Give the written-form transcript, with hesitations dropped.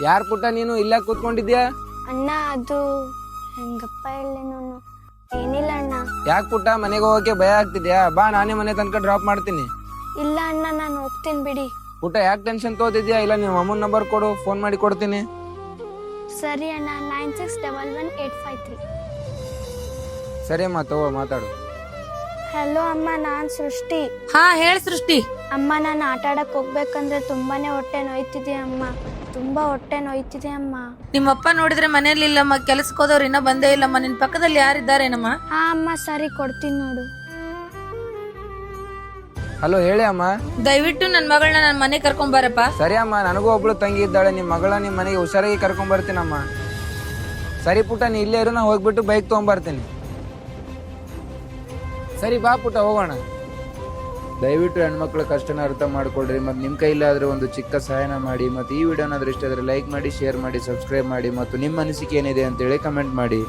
ಯಾರ್ ಪುಟ್ಟ ನೀನು ಇಲ್ಲೇ ಕೂತ್ಕೊಂಡಿದ್ಯಾ? ಅಣ್ಣ ಅದು ಹೆಂಗಪ್ಪ ಹೇಳಿ ನಾನು ಏನಿಲ್ಲ ಅಣ್ಣ. ಯಾಕೆ ಪುಟ್ಟ ಮನೆಗೆ ಹೋಗಕ್ಕೆ ಭಯ ಆಗ್ತಿದ್ಯಾ? ಬಾ ನಾನೇ ಮನೆ ತನಕ ಡ್ರಾಪ್ ಮಾಡ್ತೀನಿ. ಇಲ್ಲ ಅಣ್ಣ ನಾನು ಹೋಗ್ತೀನಿ ಬಿಡಿ. ಪುಟ್ಟ ಯಾಕೆ ಟೆನ್ಷನ್ ತಗೋತಿದ್ಯಾ? ಇಲ್ಲ ನಿಮ್ಮ ಅಮ್ಮನ ನಂಬರ್ ಕೊಡು, ಫೋನ್ ಮಾಡಿ ಕೊಡ್ತೀನಿ. ಸರಿ ಅಣ್ಣ 96111853. ಸರಿ ಅಮ್ಮ ತಗೋ ಮಾತಾಡು. ಹಲೋ ಅಮ್ಮ, ನಾನ್ ಸೃಷ್ಟಿ. ಹಾ ಹೇಳ್ ಸೃಷ್ಟಿ. ಅಮ್ಮ ನಾನು ಆಟ ಆಡಕ್ ಹೋಗ್ಬೇಕಂದ್ರೆ ತುಂಬಾನೇ ಹೊಟ್ಟೆ ನೋಯ್ತಿದೆ ಅಮ್ಮ, ತುಂಬಾ ಹೊಟ್ಟೆ ನೋಯ್ತಿದೆ ಅಮ್ಮ. ನಿಮ್ಮಪ್ಪ ನೋಡಿದ್ರೆ ಮನೇಲಿ ಇಲ್ಲಮ್ಮ, ಕೆಲ್ಸಕ್ಕೆ ಹೋದವ್ರು ಇನ್ನ ಬಂದೇ ಇಲ್ಲಮ್ಮ. ನಿನ್ ಪಕ್ಕದಲ್ಲಿ ಯಾರಿದ್ದಾರೇನಮ್ಮ? ಹಾ ಅಮ್ಮ ಸರಿ ಕೊಡ್ತೀನಿ ನೋಡು. ಹಲೋ ಹೇಳಿ ಅಮ್ಮ. ದಯವಿಟ್ಟು ನನ್ ಮಗಳನ್ನ ನನ್ ಮನೆ ಕರ್ಕೊಂಡ್ ಬಾರಪ್ಪ. ಸರಿ ಅಮ್ಮ, ನನಗೂ ಒಬ್ಳು ತಂಗಿ ಇದ್ದಾಳೆ. ನಿಮ್ಮ ಮಗಳ ನಿಮ್ಮ ಮನೆಗೆ ಹುಷಾರಾಗಿ ಕರ್ಕೊಂಡ್ ಬರ್ತೀನಮ್ಮ. ಸರಿ ಪುಟ್ಟ ನೀ ಇಲ್ಲೇ ಇರು, ನಾ ಹೋಗ್ಬಿಟ್ಟು ಬೈಕ್ ತಗೊಂಡ್ಬರ್ತೀನಿ. ಸರಿ ಬಾ ಪುಟ್ಟ ಹೋಗೋಣ. ದಯವಿಟ್ಟು ಹೆಣ್ಮಕ್ಳ ಕಷ್ಟನ ಅರ್ಥ ಮಾಡ್ಕೊಳ್ರಿ, ಮತ್ತು ನಿಮ್ಮ ಕೈಲಾದ್ರೆ ಒಂದು ಚಿಕ್ಕ ಸಹಾಯನ ಮಾಡಿ. ಮತ್ತು ಈ ವಿಡಿಯೋನಾದ್ರೂ ಇಷ್ಟ ಆದರೆ ಲೈಕ್ ಮಾಡಿ, ಶೇರ್ ಮಾಡಿ, ಸಬ್ಸ್ಕ್ರೈಬ್ ಮಾಡಿ, ಮತ್ತು ನಿಮ್ಮ ಅನಿಸಿಕೆ ಏನಿದೆ ಅಂತೇಳಿ ಕಮೆಂಟ್ ಮಾಡಿ.